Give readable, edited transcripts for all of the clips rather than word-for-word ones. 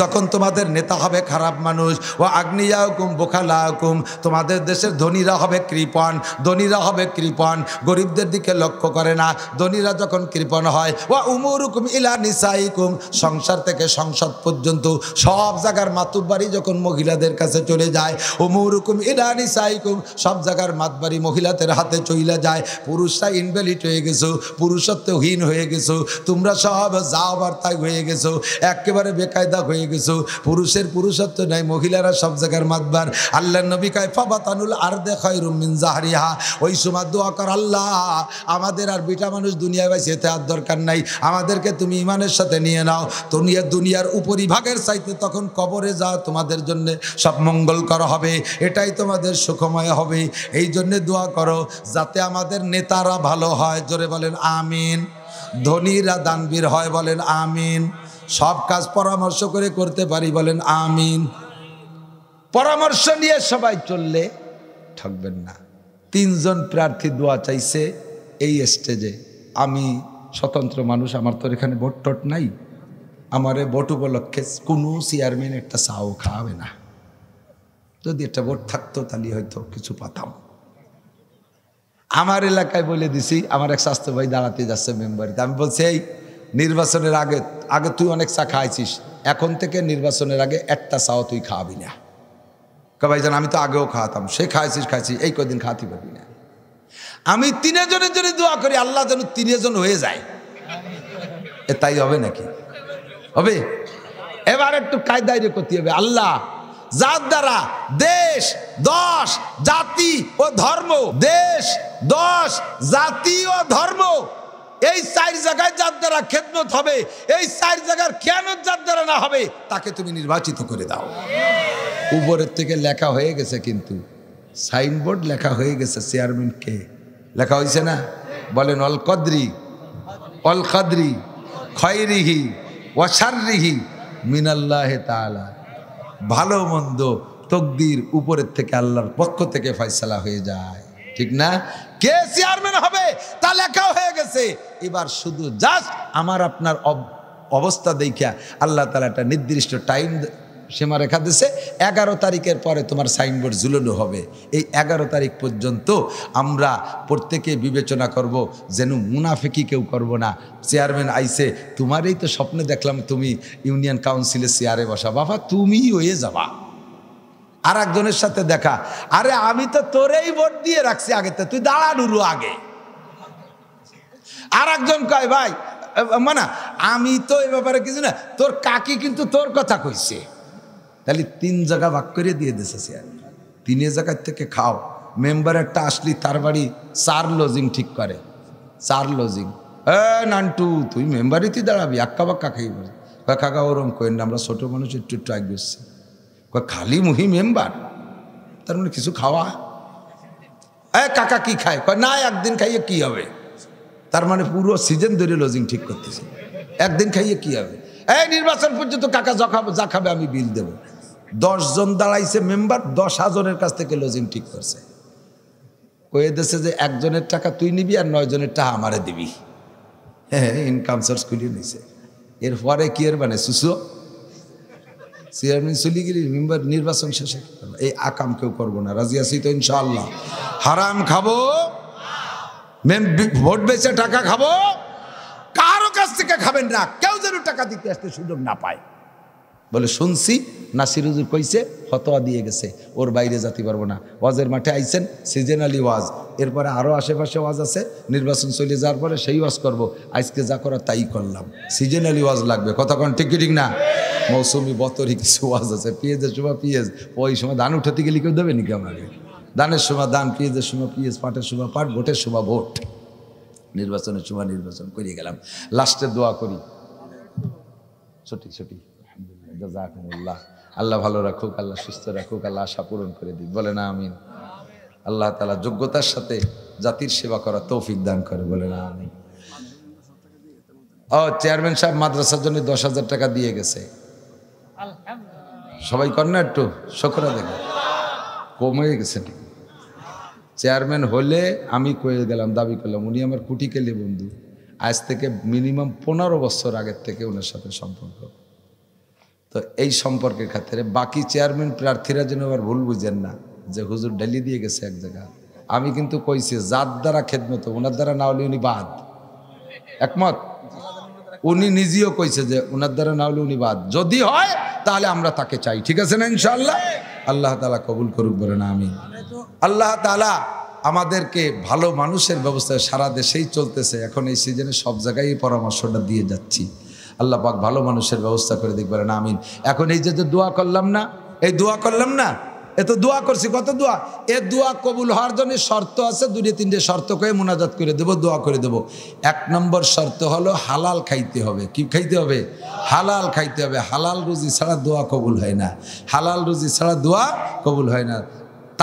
যখন তোমাদের নেতা হবে খারাপ মানুষ, ও আগ্নিয়াকুম বোখালাকুম, তোমাদের দেশের ধনীরা হবে কৃপণ, ধনীরা হবে কৃপণ, গরিবদের দিকে লক্ষ্য করে না। ধনীরা যখন কৃপণ হয়, ও উমুরুকুম ইলা নিসাইকুম, সংসার থেকে সংসদ পর্যন্ত সব জায়গার মাতুব্বাড়ি যখন মহিলাদের কাছে চলে যায়, উমুরুকুম ইলা নিসাইকুম, সব জায়গার মাতবাড়ি মহিলাদের হাতে চলে যায়। পুরুষরা ইনভ্যালিড হয়ে গেছো, পুরুষত্বহীন হয়ে গেছো, তোমরা সব যাও বার্তায় হয়ে গেছো, একেবারে বেকায়দা হয়ে গেছো, পুরুষের পুরুষত্ব নাই, মহিলারা সব জায়গার মাতবার। আল্লাহর নবী কয় ফাবাতানুল আরদে খায়রুম মিন জাহরিহা, ওই সময় দোয়া কর, আল্লাহ আমাদের আর বিটা মানুষ দুনিয়ায় ভাই যেতে আর দরকার নাই, আমাদেরকে তুমি ইমানের সাথে নিয়ে নাও, দুনিয়ার উপরিভাগের চাইতে তখন কবরে যাও, তোমাদের জন্য সব মঙ্গল করা হবে, এটাই তোমাদের সুখময় হবে। এই জন্যে দোয়া করো যাতে আমাদের নেতারা ভালো হয়, জোরে বলেন আমিন। ধনীরা দানবীর হয়, বলেন আমিন। সব কাজ পরামর্শ করে করতে পারি, বলেন আমিন। পরামর্শ নিয়ে সবাই চললে ঠকবেন না। 3 জন প্রার্থী দোয়া চাইছে এই স্টেজে। আমি স্বতন্ত্র মানুষ, আমার তো এখানে ভোট টোট নাই, আমারে ভোট উপলক্ষে কোনো চেয়ারম্যান একটা চাও খাওয়াবে না। যদি একটা ভোট থাকতো তাহলে হয়তো কিছু পাতাম। আমার এলাকায় বলে দিছি, আমার এক স্বাস্থ্য ভাই দাঁড়াতে যাচ্ছে মেম্বারিতে, আমি বলছি এই নির্বাচনের আগে আগে তুই অনেক চা খাইছিস, এখন থেকে নির্বাচনের আগে একটা চাও তুই খাওয়াবি না। ভাইজান আমি তো আগেও খাওয়াতাম, সে খাইছিস এই কদিন খাওয়াতে পারবি না। আমি 3 জনের জন্য দোয়া করি, আল্লাহ যেন 3 জন হয়ে যায়। তাই হবে নাকি? হবে? এবার একটু কায়দায় করতে হবে। আল্লাহ যার দ্বারা দেশ, দশ, জাতি ও ধর্ম, দেশ, দশ, জাতি ও ধর্ম, এই 4 জায়গায় যার দ্বারা খেদমত হবে, এই 4 জায়গার খেয়ানত যার দ্বারা না হবে, তাকে তুমি নির্বাচিত করে দাও। উপরের থেকে লেখা হয়ে গেছে, কিন্তু সাইনবোর্ড লেখা হয়ে গেছে, চেয়ারম্যান কে লেখা হয়েছে না? বলেন অল কদরি খয়রিহি ওয়া শাররিহি মিনাল্লাহি তাআলা। ভালো মন্দ তকদির উপরের থেকে, আল্লাহর পক্ষ থেকে ফয়সালা হয়ে যায়, ঠিক না? কে চেয়ারম্যান হবে তা লেখা হয়ে গেছে। এবার শুধু জাস্ট আমার আপনার অবস্থা দেখিয়া আল্লাহ তাআলা একটা নির্দিষ্ট টাইম সীমা রেখা দিয়েছে, 11 তারিখের পরে তোমার সাইনবোর্ড ঝুলানো হবে। এই 11 তারিখ পর্যন্ত আমরা প্রত্যেকে বিবেচনা করব, যেন মুনাফিকি কেউ করব না। চেয়ারম্যান আইছে, তোমারই তো স্বপ্নে দেখলাম তুমি ইউনিয়ন কাউন্সিলের চেয়ারে বসা, বাবা তুমি হয়ে যাবা। আর একজনের সাথে দেখা, আরে আমি তো তোরেই ভোট দিয়ে রাখছি আগেতে, তুই দাঁড়া ডুরু আগে। আর একজন কয় ভাই মানে আমি তো এ ব্যাপারে কিছু না, তোর কাকি কিন্তু তোর কথা কইছে। তাহলে 3 জায়গা ভাগ করে দিয়ে দিয়েছে চেয়ারম্যান, 3 জায়গার থেকে খাও। মেম্বার একটা আসলি তার বাড়ি 4 লজিং ঠিক করে, 4 লজিং। নান্টু তুই মেম্বারিতে দাঁড়াবি, আক্কা বাক্কা খাই বলে। কাকা ওরম করেন না, আমরা ছোটো মানুষ একটু একটু আগে বসছি। খালি মুহি মেম্বার, তার মানে কিছু খাওয়া। কাকা কি খায়? না একদিন খাইয়ে কি হবে? তার মানে পুরো সিজন ধরে লজিং ঠিক করতেছে, একদিন খাইয়ে কি হবে? নির্বাচন পর্যন্ত কাকা যা খাবে আমি বিল দেবো। 10 জন দাঁড়াইছে মেম্বার, 10 জনের কাছ থেকে লজিং ঠিক করছে। কয়ে দিয়েছে যে 1 জনের টাকা তুই নিবি আর 9 জনের টাকা আমারে দিবি। হ্যাঁ, ইনকাম সোর্স খুলিয়ে নিছে। এরপরে কি এর মানে সুসো চেয়ারম্যান চলে গেলি, মেম্বার নির্বাচন শেষে এই আকাম কেউ করবো না। রাজি আছি তো ইনশাআল্লাহ? হারাম খাবো, ভোট বেচে টাকা খাবো, কারো কাছ থেকে খাবেন না, কেউ যেন টাকা দিতে আসতে সুযোগ না পায়। বলে শুনছি নাসির হুজুর কইছে, ফতোয়া দিয়ে গেছে, ওর বাইরে যেতে পারবো না। ওয়াজের মাঠে আইছেন, সিজনালি ওয়াজ, এরপরে আরও আশেপাশে ওয়াজ আছে, নির্বাচন চলে যাওয়ার পরে সেই ওয়াজ করবো। আজকে যা করা তাই করলাম, সিজনালি ওয়াজ লাগবে। কথা কোন ঠিক ঠিক না? মৌসুমি বতরি কিছু ওয়াজ আছে, পেঁয়াজের সময় পেঁয়াজ, ওই সময় ধান উঠাতে গেলে কেউ দেবে নাকি আমাকে? ধানের সময় ধান, পেঁয়াজের সময় পেঁয়াজ, পাটের সময় পাট, ভোটের সময় ভোট, নির্বাচনের সময় নির্বাচন করিয়ে গেলাম। লাস্টে দোয়া করি, সঠিক সঠিক জাযাকুমুল্লাহ। আল্লাহ ভালো রাখুক, আল্লাহ সুস্থ রাখুক, আল্লাহ আশা পূরণ করে দিক, বলে না আমিন। আল্লাহ তাআলা যোগ্যতার সাথে জাতির সেবা করার তৌফিক দান করে, বলে না আমিন। চেয়ারম্যান সাহেব মাদ্রাসার জন্য 10,000 টাকা দিয়ে গেছে। সবাই কর না একটু শকরা দেখে, কমে গেছে। চেয়ারম্যান হলে আমি কয়ে গেলাম, দাবি করলাম, উনি আমার কুটি কেলে বন্ধু, আজ থেকে মিনিমাম 15 বছর আগের থেকে ওনার সাথে সম্পর্ক। তো এই সম্পর্কের খাতিরে বাকি চেয়ারম্যান প্রার্থীরা যেন আবার ভুল বুঝেন না যে হুজুর ডেলি দিয়ে গেছে এক জায়গায়। আমি কিন্তু কইছি যার দ্বারা খেদমত, ওনার দ্বারা না হলে উনি বাদ। একমত? উনি নিজেও কইছে যে ওনার দ্বারা না হলে উনি বাদ। যদি হয় তাহলে আমরা তাকে চাই, ঠিক আছে না ইনশাআল্লাহ? আল্লাহ তাআলা কবুল করুক, বলেন আমিন। আল্লাহ তাআলা আমাদেরকে ভালো মানুষের ব্যবস্থা সারা দেশেই চলতেছে, এখন এই সিজনে সব জায়গায় পরামর্শটা দিয়ে যাচ্ছি। আল্লাহ পাক ভালো মানুষের ব্যবস্থা করে দিক, বলেন আমিন। এখন এই যে দোয়া করলাম না, এই দোয়া করলাম না, এ তো দোয়া করছি, কত দোয়া। এ দোয়া কবুল হওয়ার জন্য শর্ত আছে, 2-3টে শর্ত করে মোনাজাত করে দেবো, দোয়া করে দেবো। 1 নম্বর শর্ত হলো হালাল খাইতে হবে। কি খাইতে হবে? হালাল খাইতে হবে। হালাল রুজি ছাড়া দোয়া কবুল হয় না, হালাল রুজি ছাড়া দোয়া কবুল হয় না।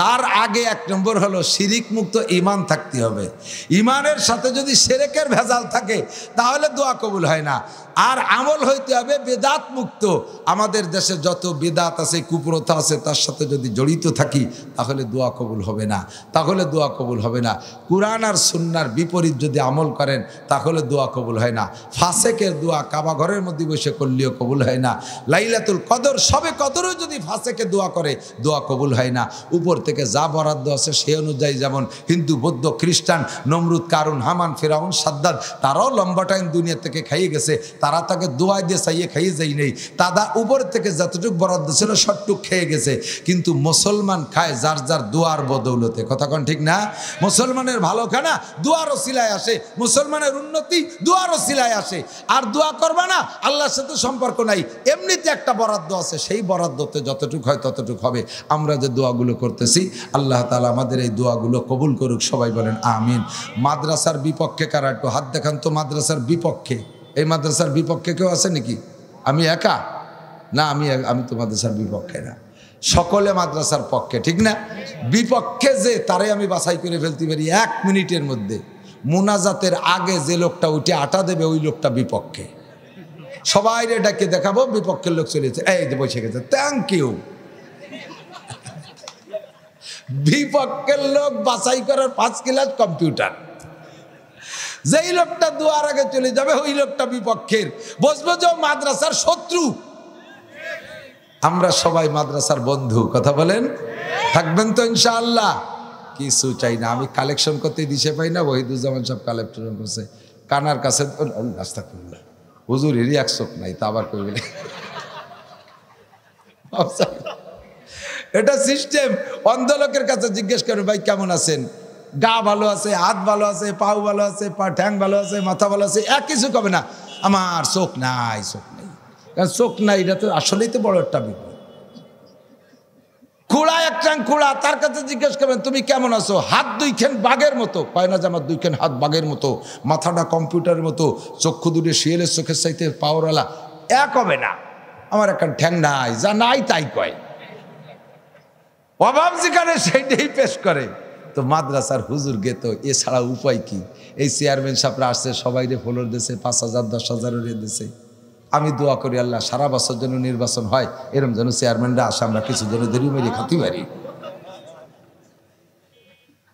তার আগে 1 নম্বর হলো শিরিক মুক্ত ঈমান থাকতে হবে। ঈমানের সাথে যদি শিরকের ভেজাল থাকে তাহলে দোয়া কবুল হয় না। আর আমল হইতে হবে বিদআত মুক্ত। আমাদের দেশে যত বিদআত আছে, কুপ্রথা আছে, তার সাথে যদি জড়িত থাকি তাহলে দোয়া কবুল হবে না, তাহলে দোয়া কবুল হবে না। কুরআন আর সুন্নাহর বিপরীত যদি আমল করেন তাহলে দোয়া কবুল হয় না। ফাসেকের দোয়া কাবা ঘরের মধ্যে বসে করলেও কবুল হয় না। লাইলাতুল কদর, সবে কদরও যদি ফাসেকে দোয়া করে দোয়া কবুল হয় না। উপর থেকে যা বরাদ্দ আছে সে অনুযায়ী, যেমন হিন্দু, বৌদ্ধ, খ্রিস্টান, নমরুদ, কারুন, হামান, ফেরাউন, সাদ্দাত, তারাও লম্বা টাইম দুনিয়া থেকে খাইয়ে গেছে, তারা তাকে দোয়া দিয়ে চাইয়ে খাইয়ে যাই নেই। তারা উপর থেকে যতটুকু বরাদ্দ ছিল সবটুক খেয়ে গেছে। কিন্তু মুসলমান খায় যার যার দোয়ার বদৌলতে, কথা কোন ঠিক না? মুসলমানের ভালো খানা দোয়ার ওসিলায় আসে, মুসলমানের উন্নতি দোয়ার ওসিলায় আসে। আর দোয়া করবা না, আল্লাহর সাথে সম্পর্ক নাই, এমনিতে একটা বরাদ্দ আছে, সেই বরাদ্দতে যতটুক হয় ততটুক হবে। আমরা যে দোয়াগুলো করতেছি আল্লাহ তাআলা আমাদের এই দোয়াগুলো কবুল করুক, সবাই বলেন আমিন। মাদ্রাসার বিপক্ষে কারা একটু হাত দেখান তো? মাদ্রাসার বিপক্ষে, এই মাদ্রাসার বিপক্ষে কেউ আছে নাকি? আমি একা না, আমি তো মাদ্রাসার বিপক্ষে না, সকলে মাদ্রাসার পক্ষে, ঠিক না? বিপক্ষে যে তারে আমি বাছাই করে ফেলতে পারি 1 মিনিটের মধ্যে। মুনাজাতের আগে যে লোকটা উঠে আটা দেবে ওই লোকটা বিপক্ষে। সবাই ডাকে দেখাবো, বিপক্ষের লোক চলেছে, এই যে বসে গেছে, থ্যাংক ইউ। বিপক্ষের লোক বাছাই করার 5 ক্লাস কম্পিউটার। যেই লোকটা দুয়ার আগে চলে যাবে ওই লোকটা বিপক্ষের, বসবো যে মাদ্রাসার শত্রু। আমরা সবাই মাদ্রাসার বন্ধু, কথা বলেন, থাকবেন তো ইনশাআল্লাহ? কিছু চাই না, আমি কালেকশন করতে দিশে পাই না, ওহিদুজ্জামান সব কালেকশন করছে কানার কাছে। আস্তাগফিরুল্লাহ, হুজুরেরই 1 চোখ নাই, তা আবার কই বলে এটা সিস্টেম। অন্ধ লোকের কাছে জিজ্ঞেস করেন, ভাই কেমন আছেন? গা ভালো আছে, হাত ভালো আছে, পাও ভালো আছে, ঠ্যাং ভালো আছে, মাথা ভালো আছে, এক কিছু কবে না। আমার চোখ নাই, চোখ নাই। কারণ চোখ নাই, এটা তো আসলেই তো বড় একটা বিপদ। খুড়া একটা খুড়া, তার কাছে জিজ্ঞেস করবেন তুমি কেমন আছো? হাত 2খান বাঘের মতো, কয় না যে আমার 2খান হাত বাঘের মতো, মাথাটা কম্পিউটারের মতো, চক্ষু দুটো শিয়ালের চোখের চাইতে পাওয়ারওয়ালা, এক হবে না। আমার একটা ঠ্যাং নাই, যা নাই তাই কয়, অভাব যেখানে সেইটাই পেশ করে। তো মাদ্রাসার হুজুর গে তো এছাড়া উপায় কি? এই চেয়ারম্যান সাহেবরা আসছে, সবাই রে ফলোর দিয়েছে, 5,000 10,000 দিয়েছে। আমি দোয়া করি আল্লাহ সারা বছর যেন নির্বাচন হয়, এরকম যেন চেয়ারম্যানরা আসে, আমরা কিছু যেন দেরি মেরি খাতে পারি।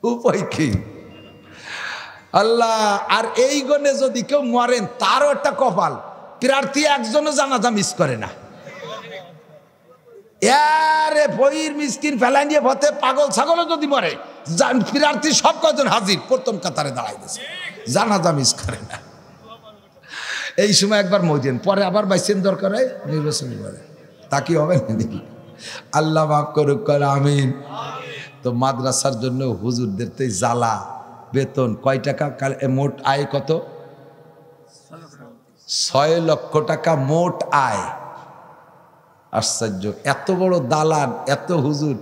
উপায় কি? আল্লাহ। আর এই গণে যদি কেউ মরেন তারও একটা কপাল, প্রার্থী একজনও জানাজা মিস করে না। আরে ফকির মিসকিন ফেলাই নিয়ে ভতে পাগল ছাগলও যদি মরে, প্রার্থী সব কজন হাজির, প্রথম কাতারে দাঁড়াই গেছে, জানাজা মিস করে না। এই সময় একবার মরিয়েন, পরে আবার বাইসেন দরকার হয় নির্বাচন করে, তা কি হবে নাকি? আল্লাহ মাফ করুক, আমিন। তো মাদ্রাসার জন্য হুজুরদের তো জ্বালা, বেতন কয় টাকা, মোট আয় কত? 6 লক্ষ টাকা মোট আয়। আশ্চর্য, এত বড় দালান, এত হুজুর